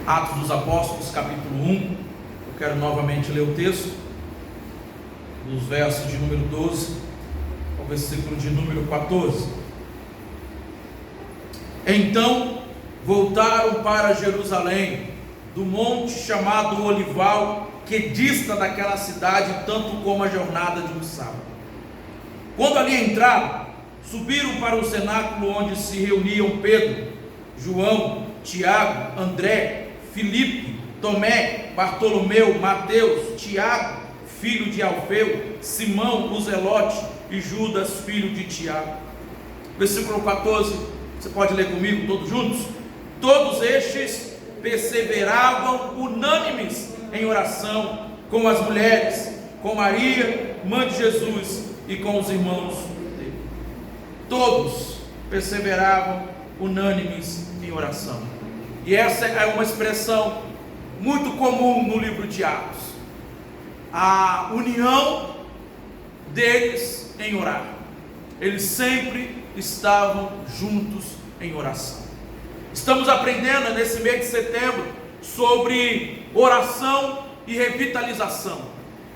Atos dos Apóstolos, capítulo 1. Eu quero novamente ler o texto, dos versos de número 12 ao versículo de número 14. Então voltaram para Jerusalém, do monte chamado Olival, que dista daquela cidade tanto como a jornada de um sábado. Quando ali entraram, subiram para o cenáculo onde se reuniam Pedro, João, Tiago, André, Filipe, Tomé, Bartolomeu, Mateus, Tiago, filho de Alfeu, Simão, o Zelote e Judas, filho de Tiago. Versículo 14, você pode ler comigo todos juntos? Todos estes perseveravam unânimes em oração com as mulheres, com Maria, mãe de Jesus, e com os irmãos dele. Todos perseveravam unânimes em oração. E essa é uma expressão muito comum no livro de Atos, a união deles em orar. Eles sempre estavam juntos em oração. Estamos aprendendo nesse mês de setembro sobre oração e revitalização,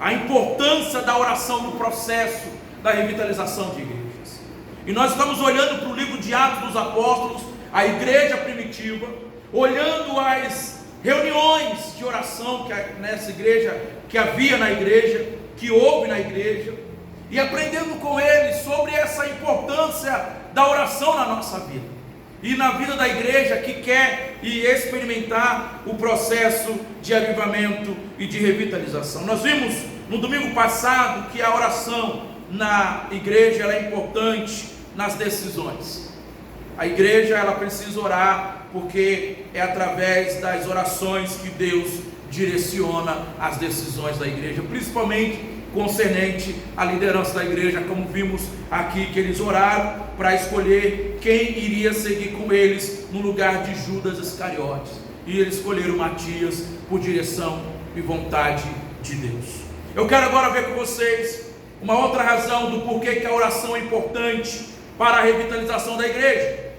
a importância da oração no processo da revitalização de igrejas. E nós estamos olhando para o livro de Atos dos Apóstolos, a igreja primitiva, olhando as reuniões de oração nessa igreja, que havia na igreja, que houve na igreja, e aprendendo com eles sobre essa importância da oração na nossa vida e na vida da igreja que quer experimentar o processo de avivamento e de revitalização. Nós vimos no domingo passado que a oração na igreja ela é importante nas decisões. A igreja ela precisa orar porque é através das orações que Deus direciona as decisões da igreja, principalmente concernente à liderança da igreja, como vimos aqui, que eles oraram para escolher quem iria seguir com eles no lugar de Judas Iscariotes, e eles escolheram Matias por direção e vontade de Deus. Eu quero agora ver com vocês uma outra razão do porquê que a oração é importante para a revitalização da igreja.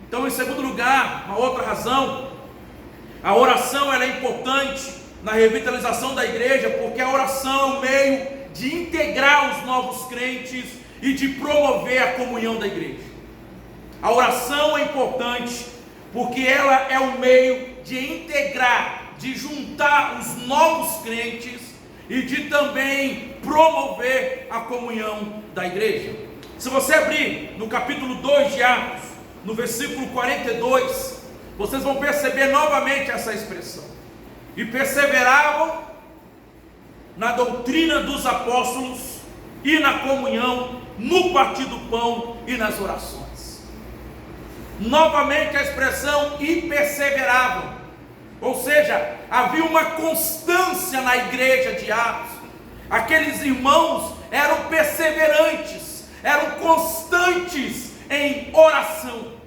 Então, em segundo lugar, uma outra razão, a oração ela é importante na revitalização da igreja, porque a oração é um meio de integrar os novos crentes e de promover a comunhão da igreja. A oração é importante porque ela é um meio de integrar, de juntar os novos crentes e de também promover a comunhão da igreja. Se você abrir no capítulo 2 de Atos, no versículo 42, vocês vão perceber novamente essa expressão. E perseveravam na doutrina dos apóstolos e na comunhão, no partir do pão e nas orações. Novamente a expressão e perseveravam, ou seja, havia uma constância na igreja de Atos. Aqueles irmãos eram perseverantes, eram constantes em oração.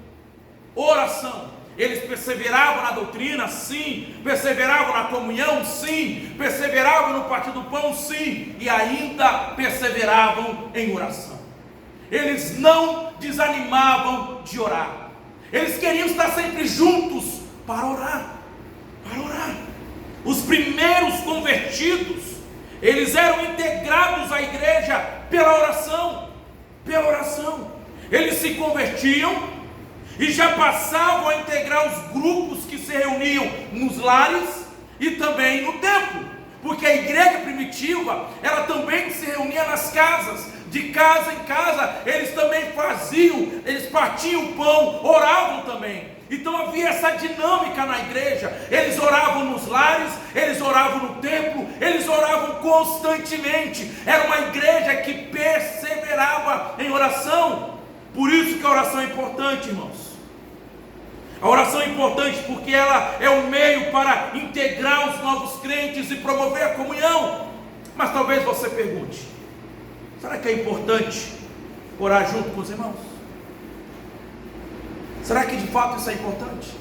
Eles perseveravam na doutrina, sim. Perseveravam na comunhão, sim. Perseveravam no partir do pão, sim. E ainda perseveravam em oração. Eles não desanimavam de orar. Eles queriam estar sempre juntos para orar. Os primeiros convertidos, eles eram integrados à igreja pela oração. Eles se convertiam e já passavam a integrar os grupos que se reuniam nos lares e também no templo, porque a igreja primitiva, ela também se reunia nas casas, de casa em casa, eles também eles partiam o pão, oravam também. Então havia essa dinâmica na igreja, eles oravam nos lares, eles oravam no templo, eles oravam constantemente. Era uma igreja que perseverava em oração. Por isso que a oração é importante, irmãos. A oração é importante porque ela é um meio para integrar os novos crentes e promover a comunhão. Mas talvez você pergunte: será que é importante orar junto com os irmãos? Será que de fato isso é importante?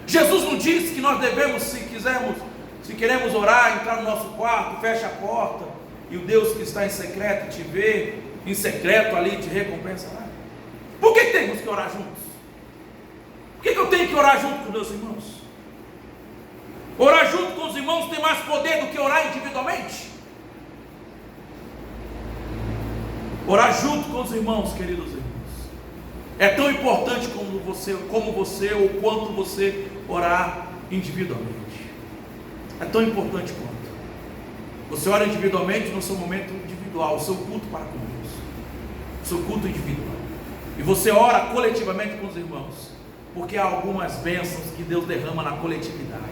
Jesus não disse que nós devemos, se queremos orar, entrar no nosso quarto, fecha a porta, e o Deus que está em secreto te vê, em secreto ali te recompensará? Por que temos que orar juntos? Por que eu tenho que orar junto com meus irmãos? Orar junto com os irmãos tem mais poder do que orar individualmente? Orar junto com os irmãos, queridos irmãos, é tão importante como você ou quanto você orar individualmente. É tão importante quanto. Você ora individualmente no seu momento individual, o seu culto para com Deus, o seu culto individual. E você ora coletivamente com os irmãos, porque há algumas bênçãos que Deus derrama na coletividade.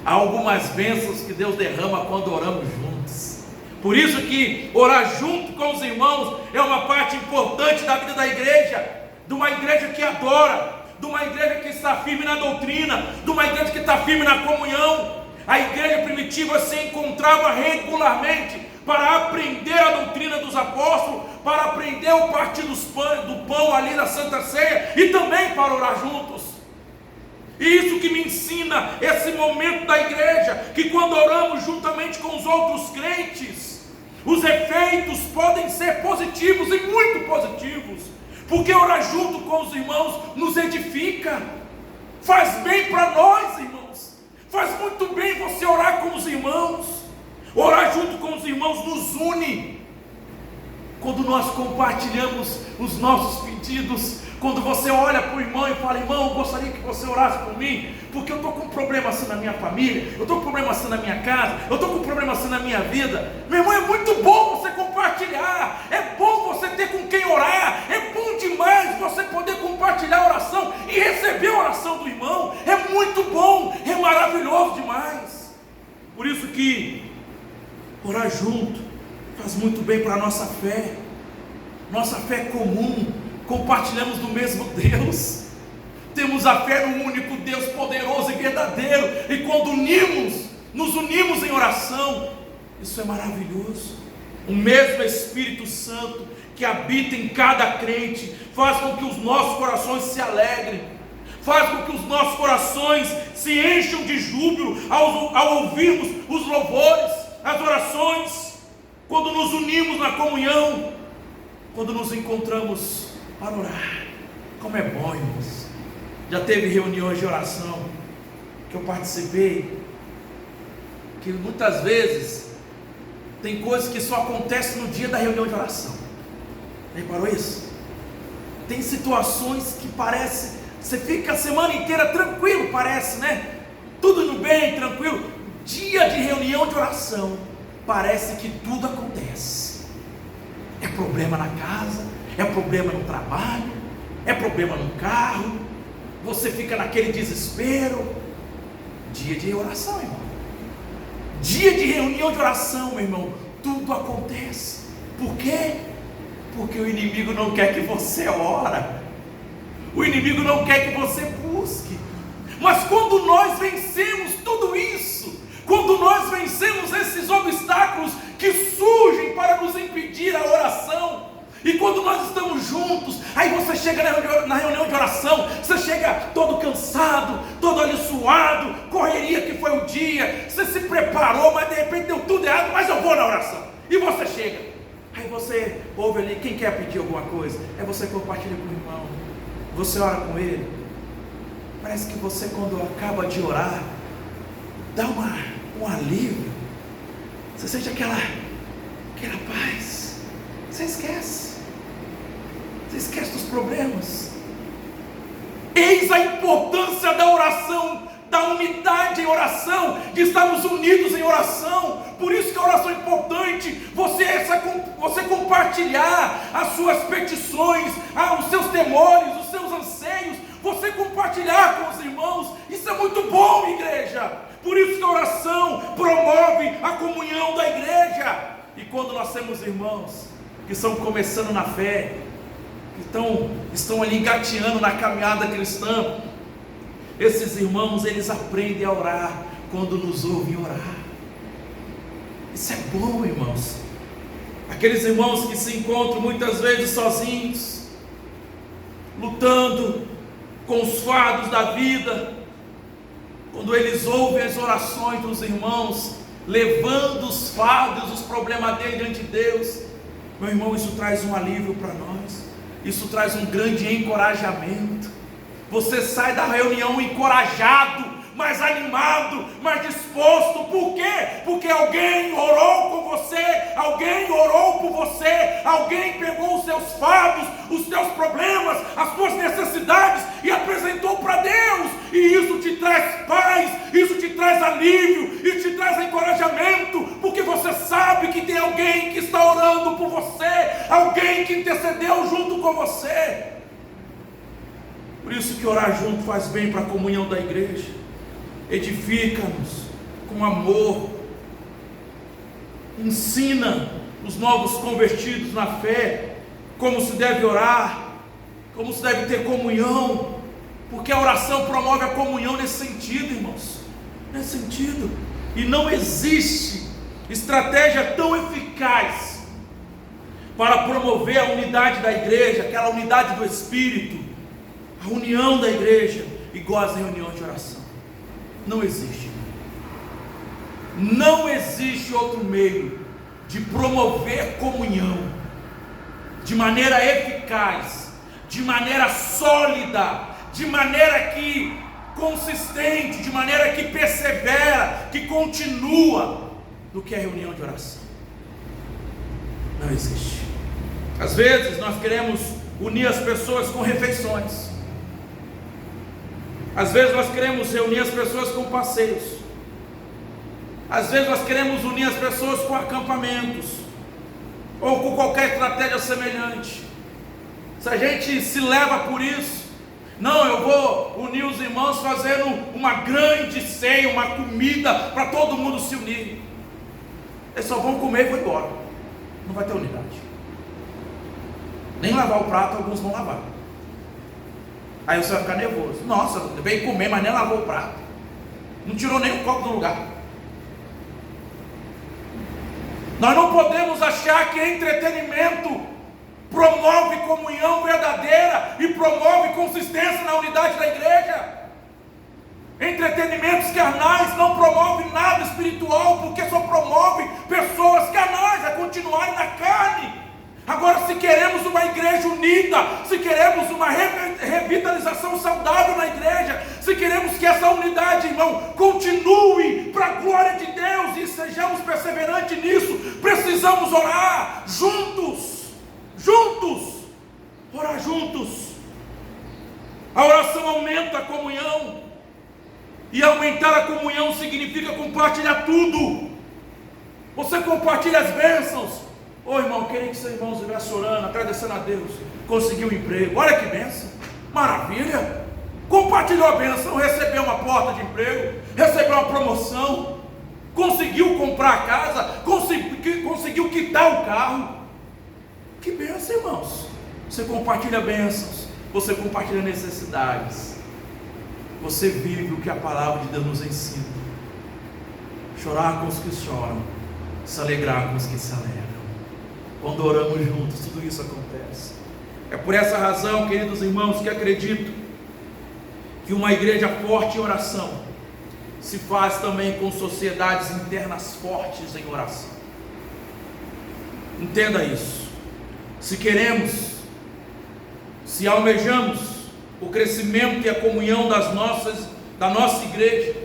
Há algumas bênçãos que Deus derrama quando oramos juntos. Por isso que orar junto com os irmãos é uma parte importante da vida da igreja, de uma igreja que adora, de uma igreja que está firme na doutrina, de uma igreja que está firme na comunhão. A igreja primitiva se encontrava regularmente para aprender a doutrina dos apóstolos, para aprender o partir do pão ali na Santa Ceia, e também para orar juntos. E isso que me ensina esse momento da igreja, que quando oramos juntamente com os outros crentes, os efeitos podem ser positivos e muito positivos, porque orar junto com os irmãos nos edifica, faz bem para nós, irmãos, faz muito bem você orar com os irmãos. Orar junto com os irmãos nos une. Quando nós compartilhamos os nossos pedidos, quando você olha para o irmão e fala: irmão, eu gostaria que você orasse por mim, porque eu estou com um problema assim na minha família, eu estou com um problema assim na minha casa, eu estou com um problema assim na minha vida. Meu irmão, é muito bom você compartilhar, é bom você ter com quem orar, é bom demais você poder compartilhar a oração e receber a oração do irmão. É muito bom, é maravilhoso demais. Por isso que orar junto faz muito bem para a nossa fé. Nossa fé é comum, compartilhamos do mesmo Deus, temos a fé no único Deus poderoso e verdadeiro, e quando nos unimos em oração, isso é maravilhoso. O mesmo Espírito Santo que habita em cada crente faz com que os nossos corações se alegrem, faz com que os nossos corações se encham de júbilo ao ouvirmos os louvores, as orações, quando nos unimos na comunhão, quando nos encontramos para orar. Como é bom, irmãos. Já teve reuniões de oração que eu participei, que muitas vezes tem coisas que só acontecem no dia da reunião de oração. Reparou isso? Tem situações que parece, você fica a semana inteira tranquilo, parece, né? Tudo indo bem, tranquilo. Dia de reunião de oração, parece que tudo acontece. É problema na casa, é problema no trabalho, é problema no carro, você fica naquele desespero. Dia de oração, irmão. Dia de reunião de oração, meu irmão, tudo acontece. Por quê? Porque o inimigo não quer que você ora, o inimigo não quer que você busque. Mas quando nós vencemos tudo isso, quando nós vencemos esses obstáculos que surgem para nos impedir a oração, e quando nós estamos juntos, aí você chega na reunião de oração, você chega todo cansado, todo ali suado, correria que foi o dia, você se preparou, mas de repente deu tudo errado, mas eu vou na oração, e você chega, aí você ouve ali, quem quer pedir alguma coisa, é você compartilha com o irmão, você ora com ele, parece que você, quando acaba de orar, dá um alívio, você sente aquela paz, você esquece dos problemas. Eis a importância da oração, da unidade em oração, de estarmos unidos em oração. Por isso que a oração é importante, você compartilhar as suas petições, os seus temores, os seus anseios, você compartilhar com os irmãos, isso é muito bom, igreja. Por isso que a oração promove a comunhão da igreja. E quando nós temos irmãos que estão começando na fé, que estão ali engateando na caminhada cristã, esses irmãos, eles aprendem a orar quando nos ouvem orar. Isso é bom, irmãos. Aqueles irmãos que se encontram muitas vezes sozinhos, lutando com os fardos da vida, quando eles ouvem as orações dos irmãos, levando os fardos, os problemas dele diante de Deus, meu irmão, isso traz um alívio para nós, isso traz um grande encorajamento. Você sai da reunião encorajado, mais animado, mais disposto. Por quê? Porque alguém orou com você, alguém orou por você, alguém pegou os seus fardos, os teus problemas, as tuas necessidades e apresentou para Deus. E isso te traz paz, isso te traz alívio, isso te traz encorajamento, porque você sabe que tem alguém que está orando por você, alguém que intercedeu junto com você. Por isso que orar junto faz bem para a comunhão da igreja, edifica-nos com amor, ensina os novos convertidos na fé, como se deve orar, como se deve ter comunhão, porque a oração promove a comunhão nesse sentido, irmãos, nesse sentido. E não existe estratégia tão eficaz para promover a unidade da igreja, aquela unidade do Espírito, a união da igreja, igual às reuniões de oração. Não existe. Não existe outro meio de promover comunhão de maneira eficaz, de maneira sólida, de maneira que consistente, de maneira que persevera, que continua, do que a reunião de oração. Não existe. Às vezes nós queremos unir as pessoas com refeições. Às vezes nós queremos reunir as pessoas com passeios. Às vezes nós queremos unir as pessoas com acampamentos, ou com qualquer estratégia semelhante. Se a gente se leva por isso, não, eu vou unir os irmãos fazendo uma grande ceia, uma comida para todo mundo se unir. Eles só vão comer e vão embora. Não vai ter unidade. Nem lavar o prato alguns vão lavar. Aí você vai ficar nervoso. Nossa, veio comer, mas nem lavou o prato. Não tirou nem o copo do lugar. Nós não podemos achar que entretenimento promove comunhão verdadeira e promove consistência na unidade da igreja. Entretenimentos carnais não promovem nada espiritual, porque só promove pessoas carnais a continuarem na carne. Agora, se queremos uma igreja unida, se queremos uma revitalização saudável na igreja, se queremos que essa unidade, irmão, continue para a glória de Deus e sejamos perseverantes nisso, precisamos orar juntos, orar juntos. A oração aumenta a comunhão, e aumentar a comunhão significa compartilhar tudo. Você compartilha as bênçãos. Ô irmão, queria que seu irmão estivesse orando, agradecendo a Deus, conseguiu um emprego, olha que bênção, maravilha. Compartilhou a bênção, recebeu uma porta de emprego, recebeu uma promoção, conseguiu comprar a casa, conseguiu quitar o carro. Que bênção, irmãos. Você compartilha bênçãos, você compartilha necessidades, você vive o que a palavra de Deus nos ensina: chorar com os que choram, se alegrar com os que se alegram. Quando oramos juntos, tudo isso acontece. É por essa razão, queridos irmãos, que acredito que uma igreja forte em oração se faz também com sociedades internas fortes em oração. Entenda isso. Se queremos, se almejamos o crescimento e a comunhão da nossa igreja,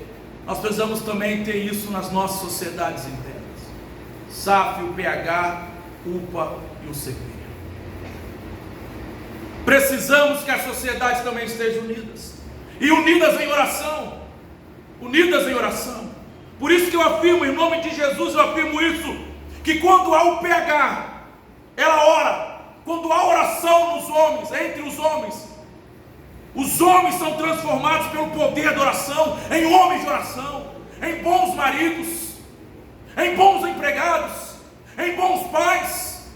nós precisamos também ter isso nas nossas sociedades internas. SAF, o PH, UPA e o CP. Precisamos que as sociedades também estejam unidas, e unidas em oração, Por isso que eu afirmo, em nome de Jesus, eu afirmo isso, que quando há o PH, ela ora. Quando há oração nos homens, entre os homens são transformados pelo poder da oração, em homens de oração, em bons maridos, em bons empregados, em bons pais.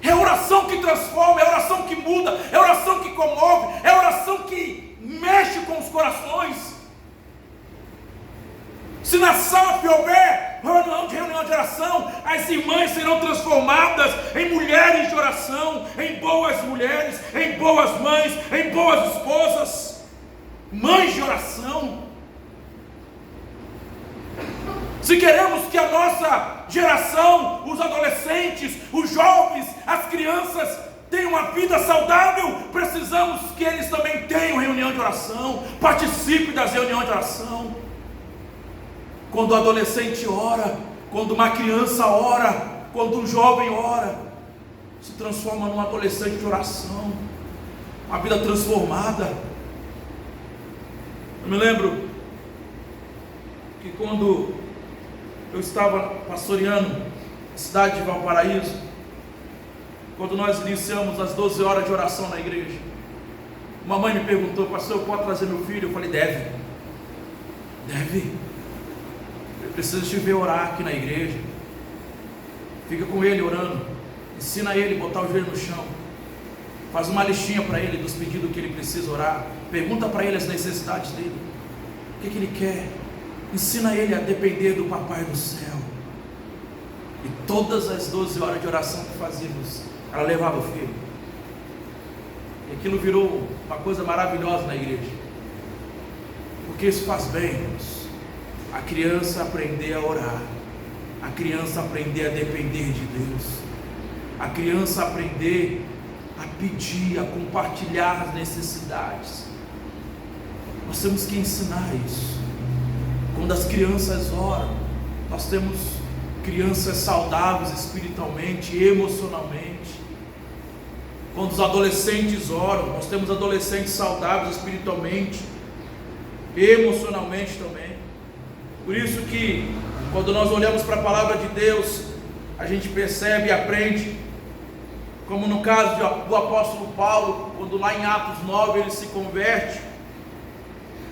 É oração que transforma, é oração que muda, é oração que comove, é oração que mexe com os corações. Se na SAF houver reunião de oração, as irmãs serão transformadas em mulheres de oração, em boas mulheres, em boas mães, em boas esposas, mães de oração. Se queremos que a nossa geração, os adolescentes, os jovens, as crianças tenham uma vida saudável, precisamos que eles também tenham reunião de oração, participem das reuniões de oração. Quando o adolescente ora, quando uma criança ora, quando um jovem ora, se transforma num adolescente de oração, uma vida transformada. Eu me lembro que quando eu estava pastoreando a cidade de Valparaíso, quando nós iniciamos as 12 horas de oração na igreja, uma mãe me perguntou: pastor, eu posso trazer meu filho? Eu falei: deve. Eu preciso te ver orar aqui na igreja. Fica com ele orando, ensina ele a botar o joelho no chão, faz uma listinha para ele dos pedidos que ele precisa orar, pergunta para ele as necessidades dele, o que ele quer, ensina ele a depender do papai do céu. E todas as 12 horas de oração que fazíamos, ela levava o filho, e aquilo virou uma coisa maravilhosa na igreja, porque isso faz bem, irmãos. A criança aprender a orar, a criança aprender a depender de Deus, a criança aprender a pedir, a compartilhar as necessidades. Nós temos que ensinar isso. Quando as crianças oram, nós temos crianças saudáveis espiritualmente e emocionalmente. Quando os adolescentes oram, nós temos adolescentes saudáveis espiritualmente e emocionalmente também. Por isso que quando nós olhamos para a palavra de Deus, a gente percebe e aprende, como no caso do apóstolo Paulo, quando lá em Atos 9 ele se converte.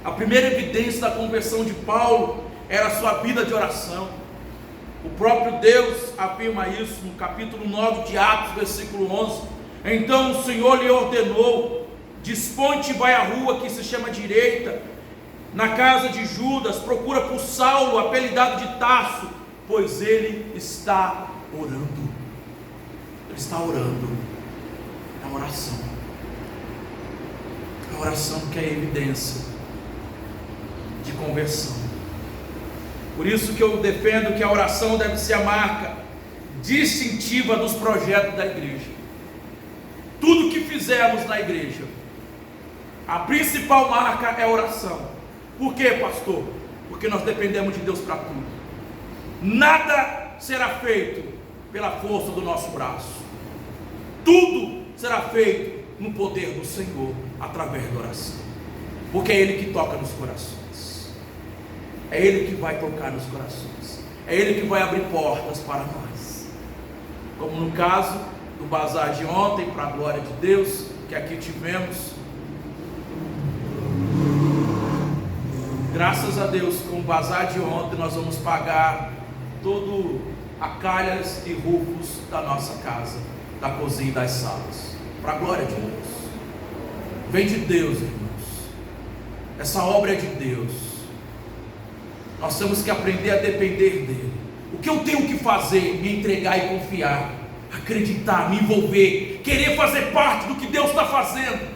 A primeira evidência da conversão de Paulo era a sua vida de oração. O próprio Deus afirma isso no capítulo 9 de Atos, versículo 11. Então o Senhor lhe ordenou: dispõe-te e vai à rua que se chama Direita, na casa de Judas, procura por Saulo, apelidado de Tarso, pois ele está orando. Ele está orando. É uma oração. É uma oração que é evidência de conversão. Por isso que eu defendo que a oração deve ser a marca distintiva dos projetos da igreja. Tudo que fizermos na igreja, a principal marca é a oração. Por quê, pastor? Porque nós dependemos de Deus para tudo. Nada será feito pela força do nosso braço. Tudo será feito no poder do Senhor, através da oração. Porque é Ele que toca nos corações. É Ele que vai tocar nos corações. É Ele que vai abrir portas para nós. Como no caso do bazar de ontem, para a glória de Deus, que aqui tivemos. Graças a Deus, com o bazar de ontem, nós vamos pagar todo a calhas e rufos da nossa casa, da cozinha e das salas, para a glória de Deus. Vem de Deus, irmãos. Essa obra é de Deus. Nós temos que aprender a depender dele. O que eu tenho que fazer? Me entregar e confiar, acreditar, me envolver, querer fazer parte do que Deus está fazendo.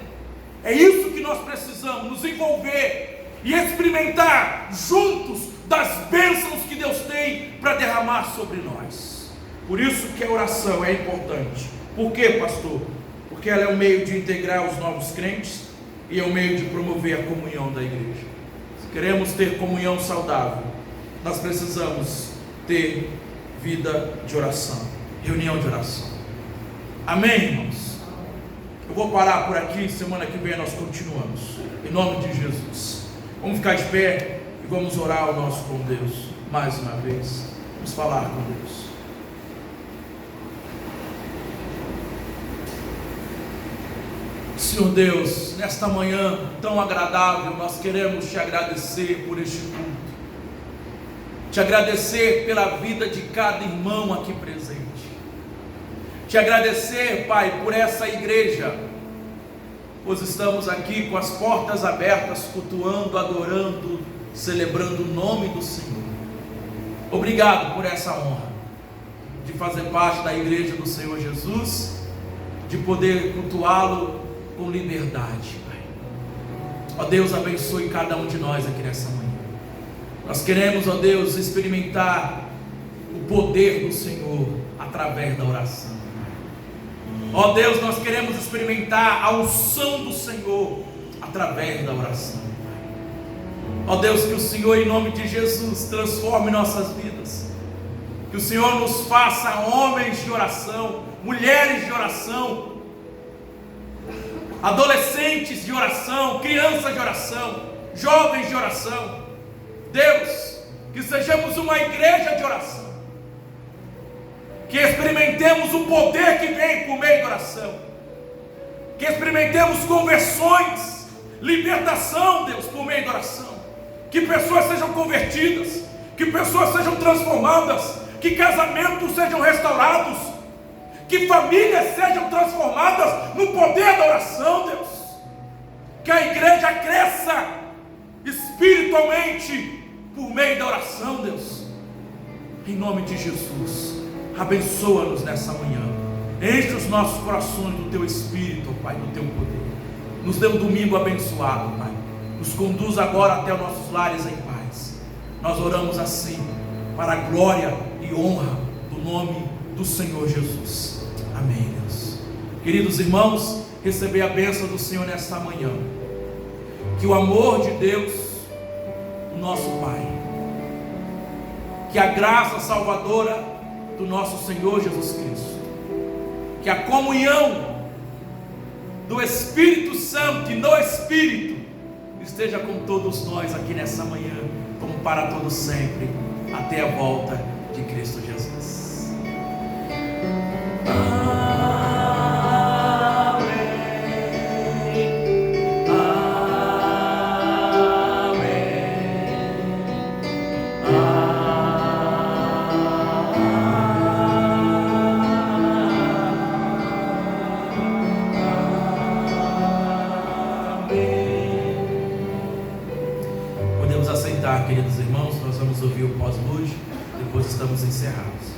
É isso que nós precisamos, nos envolver e experimentar juntos das bênçãos que Deus tem para derramar sobre nós. Por isso que a oração é importante. Por quê, pastor? Porque ela é um meio de integrar os novos crentes e é um meio de promover a comunhão da igreja. Se queremos ter comunhão saudável, nós precisamos ter vida de oração, reunião de oração. Amém, irmãos? Eu vou parar por aqui, semana que vem nós continuamos, em nome de Jesus. Vamos ficar de pé e vamos orar ao nosso com Deus, mais uma vez, vamos falar com Deus. Senhor Deus, nesta manhã tão agradável, nós queremos te agradecer por este culto, te agradecer pela vida de cada irmão aqui presente, te agradecer, Pai, por essa igreja, pois estamos aqui com as portas abertas, cultuando, adorando, celebrando o nome do Senhor. Obrigado por essa honra de fazer parte da igreja do Senhor Jesus, de poder cultuá-lo com liberdade, Pai. Ó Deus, abençoe cada um de nós aqui nessa manhã. Nós queremos, ó Deus, experimentar o poder do Senhor através da oração. Ó Deus, nós queremos experimentar a unção do Senhor através da oração. Ó Deus, que o Senhor, em nome de Jesus, transforme nossas vidas. Que o Senhor nos faça homens de oração, mulheres de oração, adolescentes de oração, crianças de oração, jovens de oração. Deus, que sejamos uma igreja de oração, que experimentemos o poder que vem por meio da oração, que experimentemos conversões, libertação, Deus, por meio da oração, que pessoas sejam convertidas, que pessoas sejam transformadas, que casamentos sejam restaurados, que famílias sejam transformadas no poder da oração, Deus. Que a igreja cresça espiritualmente por meio da oração, Deus. Em nome de Jesus, abençoa-nos nessa manhã. Enche os nossos corações do Teu Espírito, Pai, do Teu poder. Nos dê um domingo abençoado, Pai. Nos conduz agora até os nossos lares em paz. Nós oramos assim, para a glória e honra do nome do Senhor Jesus. Amém, Deus. Queridos irmãos, receber a bênção do Senhor nesta manhã. Que o amor de Deus, o nosso Pai, que a graça salvadora do nosso Senhor Jesus Cristo, que a comunhão do Espírito Santo e no Espírito esteja com todos nós aqui nessa manhã, como para todo sempre, até a volta de Cristo Jesus. Podemos aceitar, queridos irmãos, nós vamos ouvir o pós-luz, depois estamos encerrados.